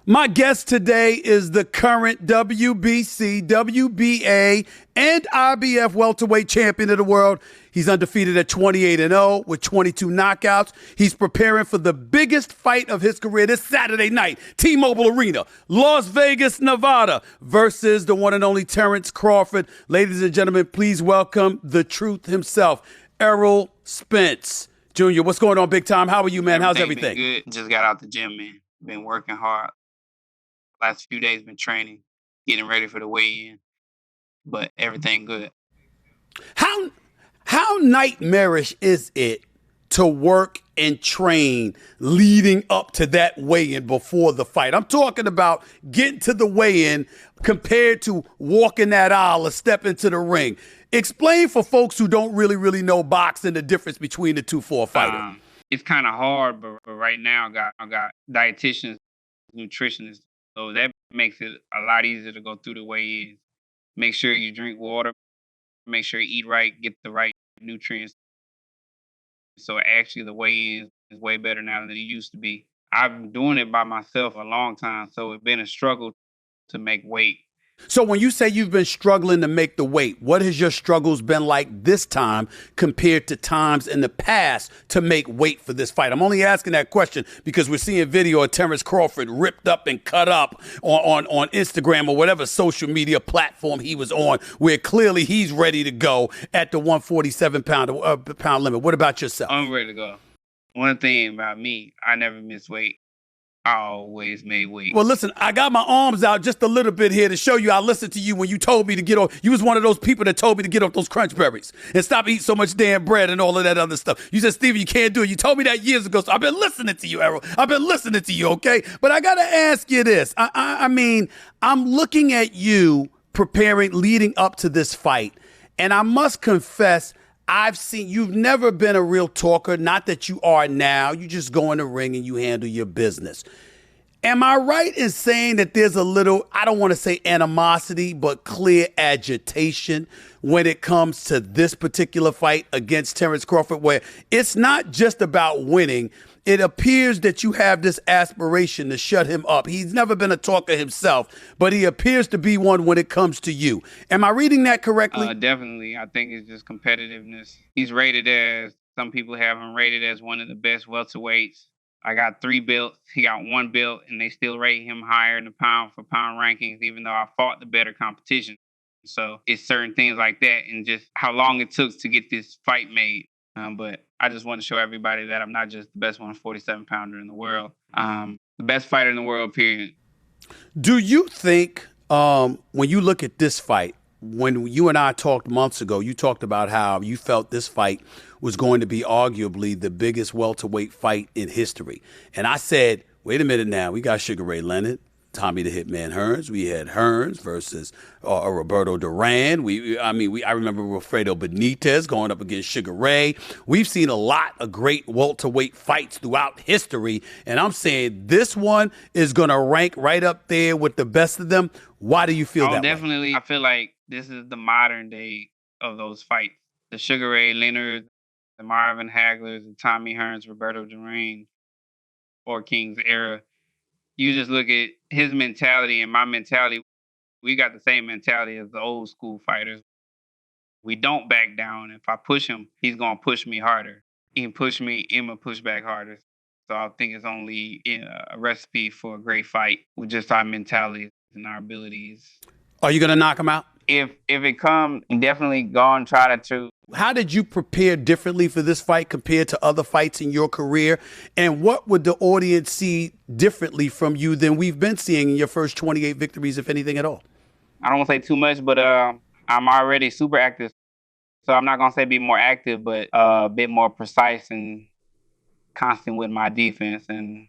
My guest today is the current WBC, WBA, and IBF welterweight champion of the world. He's undefeated at 28-0 with 22 knockouts. He's preparing for the biggest fight of his career this Saturday night, T-Mobile Arena, Las Vegas, Nevada, versus the one and only Terrence Crawford. Ladies and gentlemen, please welcome the truth himself, Errol Spence Jr. What's going on, big time? How are you, man? How's everything? Good. Just got out the gym, man. Been working hard. Last few days been training, getting ready for the weigh-in, but everything good. How nightmarish is it to work and train leading up to that weigh-in before the fight? I'm talking about getting to the weigh-in compared to walking that aisle or step into the ring. Explain for folks who don't really know boxing the difference between the two for a fighter. It's kind of hard, but right now I got dietitians, nutritionists. So that makes it a lot easier to go through the weigh-in. Make sure you drink water. Make sure you eat right, get the right nutrients. So actually the weigh-in is way better now than it used to be. I've been doing it by myself a long time, so it's been a struggle to make weight. So when you say you've been struggling to make the weight, what has your struggles been like this time compared to times in the past to make weight for this fight? I'm only asking that question because we're seeing video of Terrence Crawford ripped up and cut up on Instagram or whatever social media platform he was on, where clearly he's ready to go at the 147 pound limit. What about yourself? I'm ready to go. One thing about me, I never miss weight. I always made weight. Well, listen, I got my arms out just a little bit here to show you I listened to you when you told me to get off. You was one of those people that told me to get off those crunch berries and stop eating so much damn bread and all of that other stuff. You said, Steven, you can't do it. You told me that years ago, so I've been listening to you, Errol. I've been listening to you, okay? But I got to ask you this. I mean, I'm looking at you preparing, leading up to this fight, and I must confess, I've seen you've never been a real talker, not that you are now. You just go in the ring and you handle your business. Am I right in saying that there's a little, I don't want to say animosity, but clear agitation when it comes to this particular fight against Terrence Crawford, where it's not just about winning? It appears that you have this aspiration to shut him up. He's never been a talker himself, but he appears to be one when it comes to you. Am I reading that correctly? Definitely. I think it's just competitiveness. He's rated as, some people have him rated as one of the best welterweights. I got 3 belts. He got 1 belt, and they still rate him higher in the pound for pound rankings, even though I fought the better competition. So it's certain things like that and just how long it took to get this fight made. But I just want to show everybody that I'm not just the best 147-pounder in the world. The best fighter in the world, period. Do you think when you look at this fight, when you and I talked months ago, you talked about how you felt this fight was going to be arguably the biggest welterweight fight in history. And I said, wait a minute now, we got Sugar Ray Leonard, Tommy the Hitman Hearns. We had Hearns versus Roberto Duran. I remember Wilfredo Benitez going up against Sugar Ray. We've seen a lot of great welterweight fights throughout history, and I'm saying this one is going to rank right up there with the best of them. Why do you feel that definitely. way? I feel like this is the modern day of those fights. The Sugar Ray Leonard, the Marvin Haglers, the Tommy Hearns, Roberto Duran, or King's era. You just look at his mentality and my mentality. We got the same mentality as the old school fighters. We don't back down. If I push him, he's going to push me harder. He can push me, I'm going to push back harder. So I think it's only a recipe for a great fight with just our mentalities and our abilities. Are you going to knock him out? If it comes, definitely go and try to. How did you prepare differently for this fight compared to other fights in your career? And what would the audience see differently from you than we've been seeing in your first 28 victories, if anything at all? I don't want to say too much, but I'm already super active. So I'm not going to say be more active, but a bit more precise and constant with my defense. And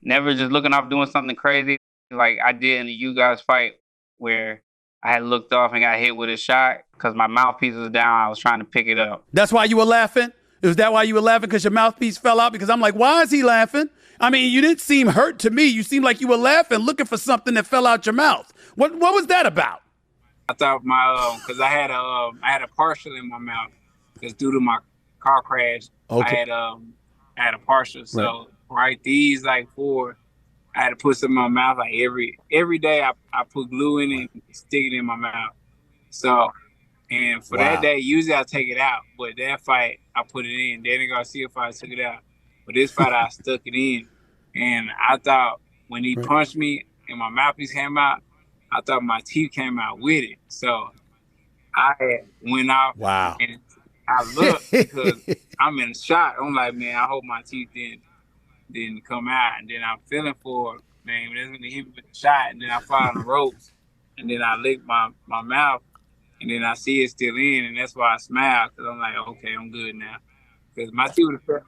never just looking off doing something crazy like I did in the You Guys fight, where I had looked off and got hit with a shot because my mouthpiece was down. I was trying to pick it up. That's why you were laughing? Was that why you were laughing, because your mouthpiece fell out? Because I'm like, why is he laughing? I mean, you didn't seem hurt to me. You seemed like you were laughing, looking for something that fell out your mouth. What was that about? I thought because I had a partial in my mouth just due to my car crash. Okay. I had a partial. So right, these like 4 I had to put some in my mouth. Like every day, I put glue in it and stick it in my mouth. So, and for that Wow. day, usually I take it out, but that fight I put it in. Danny Garcia fight, I took it out, but this fight I stuck it in, and I thought when he Right. punched me and my mouthpiece came out, I thought my teeth came out with it. So I went off Wow. and I looked because I'm in shock. I'm like, man, I hope my teeth didn't come out. And then I'm feeling for it, man. That's when he hit me with the shot. And then I fall on the ropes. And then I lick my mouth. And then I see it still in. And that's why I smile. Because I'm like, okay, I'm good now. Because my teeth would have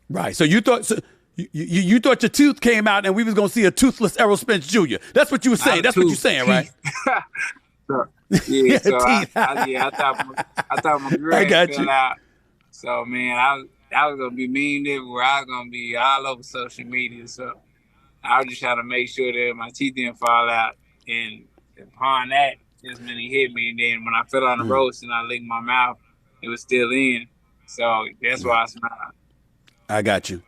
Right. So you thought you thought your tooth came out and we was gonna see a toothless Errol Spence Jr. That's what you were saying. That's what you're saying, right? So, yeah, so teeth. I thought my grade fell out. So man, I was gonna be mean everywhere. I was gonna be all over social media. So I was just trying to make sure that my teeth didn't fall out. And upon that, just when he hit me, and then when I fell on the ropes and I licked my mouth, it was still in. So that's why I smiled. I got you.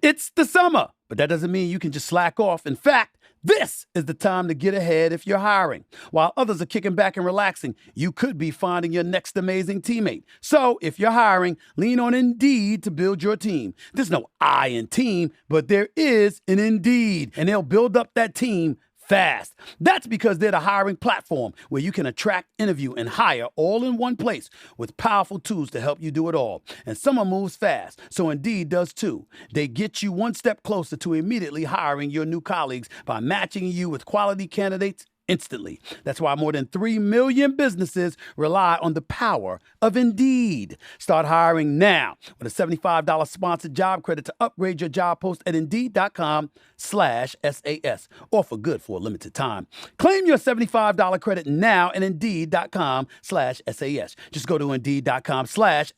It's the summer, but that doesn't mean you can just slack off. In fact, this is the time to get ahead if you're hiring. While others are kicking back and relaxing, you could be finding your next amazing teammate. So if you're hiring, lean on Indeed to build your team. There's no I in team, but there is an Indeed, and they'll build up that team fast. That's because they're the hiring platform where you can attract, interview, and hire all in one place with powerful tools to help you do it all. And summer moves fast, so Indeed does too. They get you one step closer to immediately hiring your new colleagues by matching you with quality candidates instantly. That's why more than 3 million businesses rely on the power of Indeed. Start hiring now with a $75 sponsored job credit to upgrade your job post at Indeed.com/SAS. Offer good for a limited time. Claim your $75 credit now at Indeed.com/SAS. Just go to Indeed.com/SAS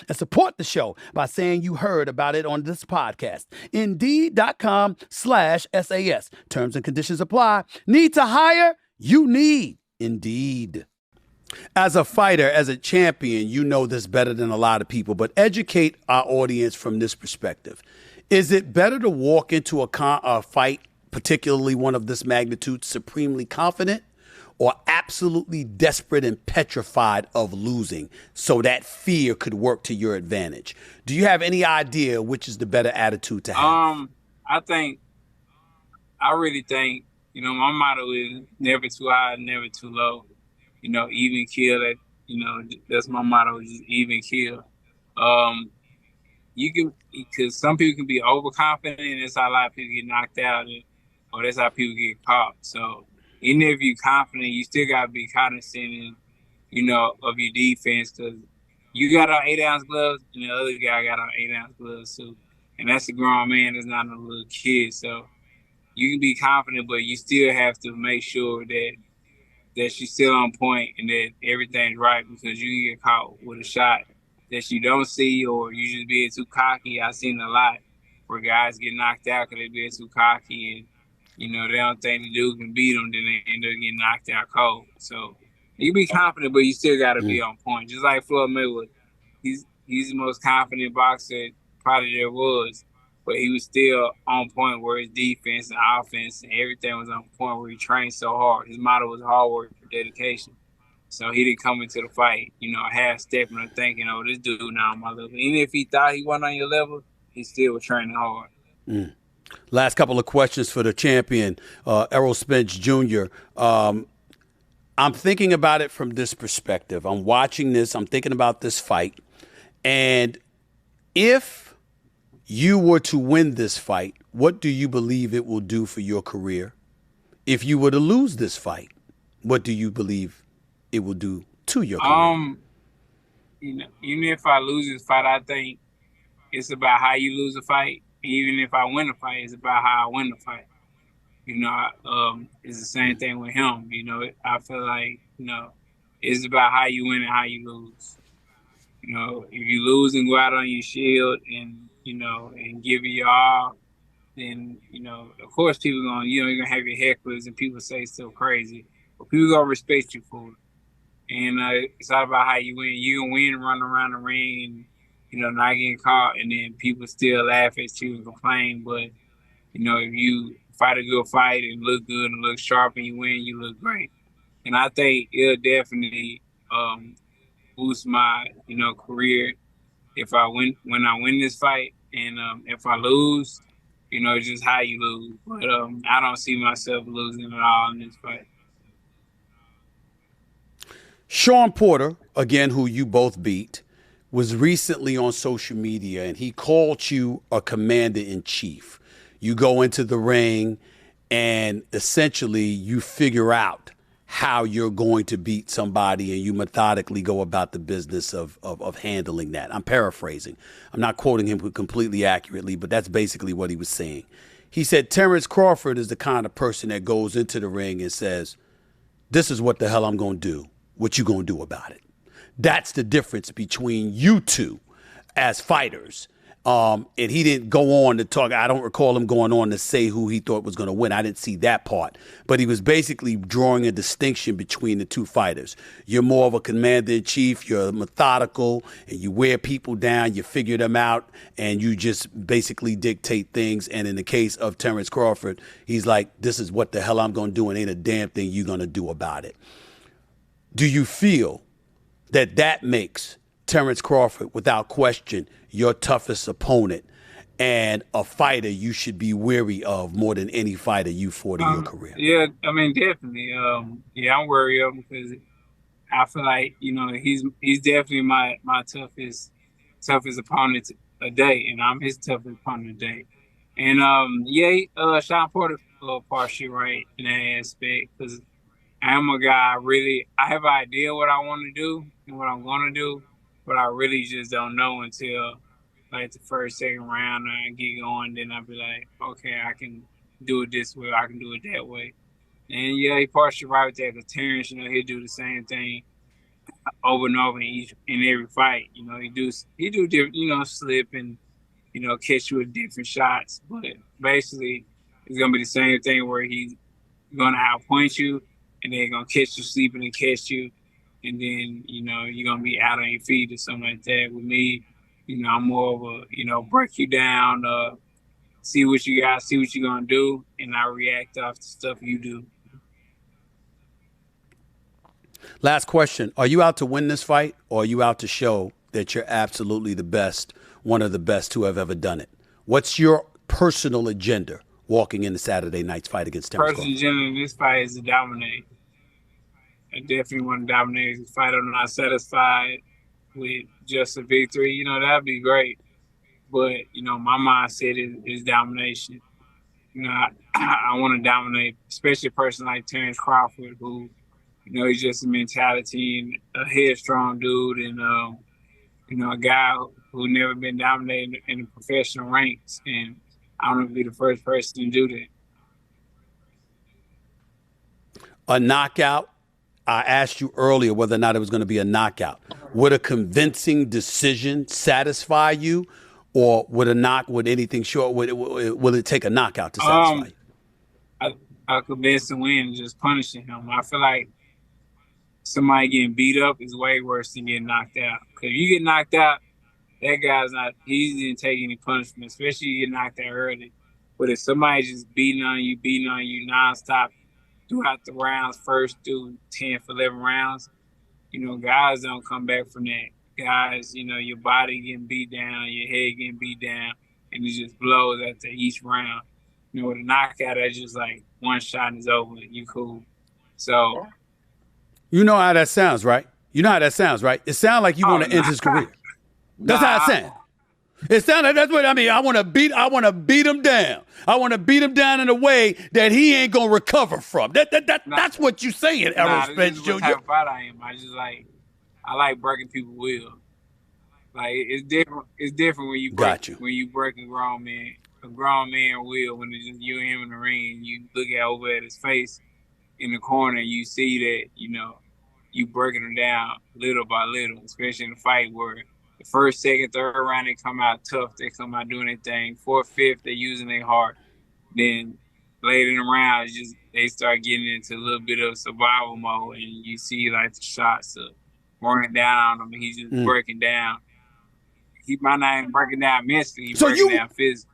and support the show by saying you heard about it on this podcast. Indeed.com/SAS. Terms and conditions apply. Need to hire? You need Indeed. As a fighter, as a champion, you know this better than a lot of people, but educate our audience from this perspective. Is it better to walk into a fight, particularly one of this magnitude, supremely confident, or absolutely desperate and petrified of losing so that fear could work to your advantage? Do you have any idea which is the better attitude to have? I really think, my motto is never too high, never too low. Even kill. That's my motto, just even kill. You can, because some people can be overconfident, and that's how a lot of people get knocked out, or that's how people get caught. So even if you're confident, you still gotta be cognizant, of your defense, because you got on 8-ounce gloves, and the other guy got on 8-ounce gloves too, and that's a grown man. That's not a little kid. So you can be confident, but you still have to make sure that she's still on point and that everything's right, because you can get caught with a shot that you don't see, or you just being too cocky. I've seen a lot where guys get knocked out because they being too cocky, and they don't think the dude can beat them, then they end up getting knocked out cold. So you can be confident, but you still got to be on point. Just like Floyd Mayweather, he's the most confident boxer probably there was, but he was still on point where his defense and offense and everything was on point, where he trained so hard. His motto was hard work for dedication. So he didn't come into the fight, half-stepping or thinking, oh, this dude not on my level. Even if he thought he wasn't on your level, he still was training hard. Last couple of questions for the champion, Errol Spence Jr. I'm thinking about it from this perspective. I'm watching this. I'm thinking about this fight. And if you were to win this fight, what do you believe it will do for your career? If you were to lose this fight, what do you believe it will do to your career? Even if I lose this fight, I think it's about how you lose a fight. Even if I win a fight, it's about how I win the fight. It's the same thing with him. I feel like, it's about how you win and how you lose. If you lose and go out on your shield and and give it your all, then, of course people you're going to have your hecklers and people say stuff crazy, but people going to respect you for it. And it's all about how you win. You can win and run around the ring and, not getting caught, and then people still laugh at you and complain. But, if fight a good fight and look good and look sharp and you win, you look great. And I think it'll definitely boost my, career if I win when I win this fight. And if I lose, just how you lose. But I don't see myself losing at all in this fight. Sean Porter, again, who you both beat, was recently on social media, and he called you a commander-in-chief. You go into the ring, and essentially you figure out how you're going to beat somebody, and you methodically go about the business of handling that. I'm paraphrasing. I'm not quoting him completely accurately, but that's basically what he was saying. He said Terrence Crawford is the kind of person that goes into the ring and says, this is what the hell I'm going to do. What you going to do about it? That's the difference between you two as fighters. And he didn't go on to talk. I don't recall him going on to say who he thought was going to win. I didn't see that part. But he was basically drawing a distinction between the two fighters. You're more of a commander-in-chief. You're methodical, and you wear people down. You figure them out, and you just basically dictate things. And in the case of Terrence Crawford, he's like, this is what the hell I'm going to do, and ain't a damn thing you're going to do about it. Do you feel that that makes Terrence Crawford, without question, your toughest opponent and a fighter you should be wary of more than any fighter you fought in your career? Yeah, I mean, definitely. I'm wary of him because I feel like, he's definitely my toughest opponent a day, and I'm his toughest opponent a day. And Sean Porter partially right in that aspect because I am a guy I have an idea what I want to do and what I'm going to do, but I really just don't know until like the first, second round and I get going. Then I'll be like, okay, I can do it this way, I can do it that way. And yeah, he partially right with that. Because Terrence, he'll do the same thing over and over in every fight. He do different, slip and catch you with different shots. But basically, it's gonna be the same thing where he's gonna outpoint you, and then gonna catch you sleeping and catch you, and then you're gonna be out on your feet or something like that. With me, I'm more of a break you down, see what you got, see what you're gonna do, and I react off the stuff you do. Last question. Are you out to win this fight, or are you out to show that you're absolutely the best, one of the best to have ever done it? What's your personal agenda walking into Saturday night's fight against Terrence Crawford? Personal agenda in this fight is to dominate. I definitely want to dominate this fight. I'm not satisfied with just a victory. That'd be great. But, my mindset is domination. I want to dominate, especially a person like Terrence Crawford, who, he's just a mentality and a headstrong dude and, a guy who never been dominated in the professional ranks. And I want to be the first person to do that. A knockout. I asked you earlier whether or not it was going to be a knockout. Would a convincing decision satisfy you, or would anything short? Will it take a knockout to satisfy you? I convinced to win and just punishing him. I feel like somebody getting beat up is way worse than getting knocked out. Because if you get knocked out, that guy's he didn't take any punishment, especially if you get knocked out early. But if somebody's just beating on you nonstop throughout the rounds, first through 10th, 11 rounds, guys don't come back from that. Guys, your body getting beat down, your head getting beat down, and it just blows after each round. With a knockout, that's just like one shot and it's over, you cool. So. You know how that sounds, right? It sounds like you want to end his career. That's how it sounds. It sounds like that's what I mean. I want to beat him down. I want to beat him down in a way that he ain't gonna recover from. That's what you saying, Errol Spence Jr. What type of fight I am. I like breaking people's will. Like it's different. It's different when you break a grown man will, when it's just you and him in the ring. And you look over at his face in the corner, and you see that you breaking him down little by little, especially in a fight where the first, second, third round they come out tough, they come out doing their thing. Fourth, fifth, they're using their heart. Then later in the round, they start getting into a little bit of survival mode, and you see like the shots of running down on him. He's just breaking down. He might not even breaking down mentally. He's breaking down physically.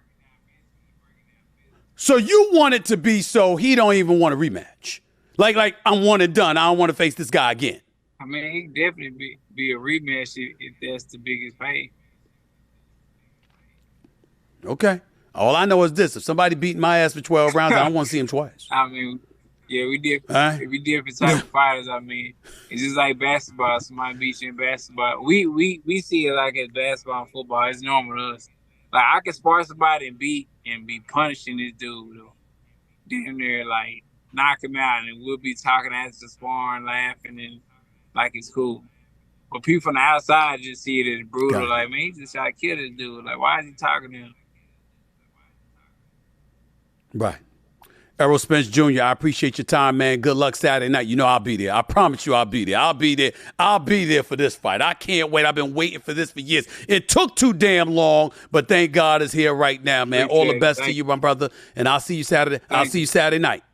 So you want it to be so he don't even want a rematch. Like I'm one and done. I don't want to face this guy again. I mean, he definitely be a rematch if that's the biggest pay. Okay. All I know is this: if somebody beating my ass for 12 rounds, I don't want to see him twice. I mean, yeah, we different type of fighters. I mean, it's just like basketball. Somebody beats you in basketball. We see it like it's basketball and football. It's normal to us. Like I can spar somebody and be punishing this dude, though. Damn near like knock him out, and we'll be talking after sparring, laughing, and like it's cool. But people from the outside just see it as brutal. Like, man, he just tried to kill this dude. Like, why is he talking to him? Right. Errol Spence Jr., I appreciate your time, man. Good luck Saturday night. You know I'll be there. I promise you I'll be there. I'll be there. I'll be there for this fight. I can't wait. I've been waiting for this for years. It took too damn long, but thank God it's here right now, man. All the best to you, my brother. And I'll see you Saturday. I'll see you Saturday night.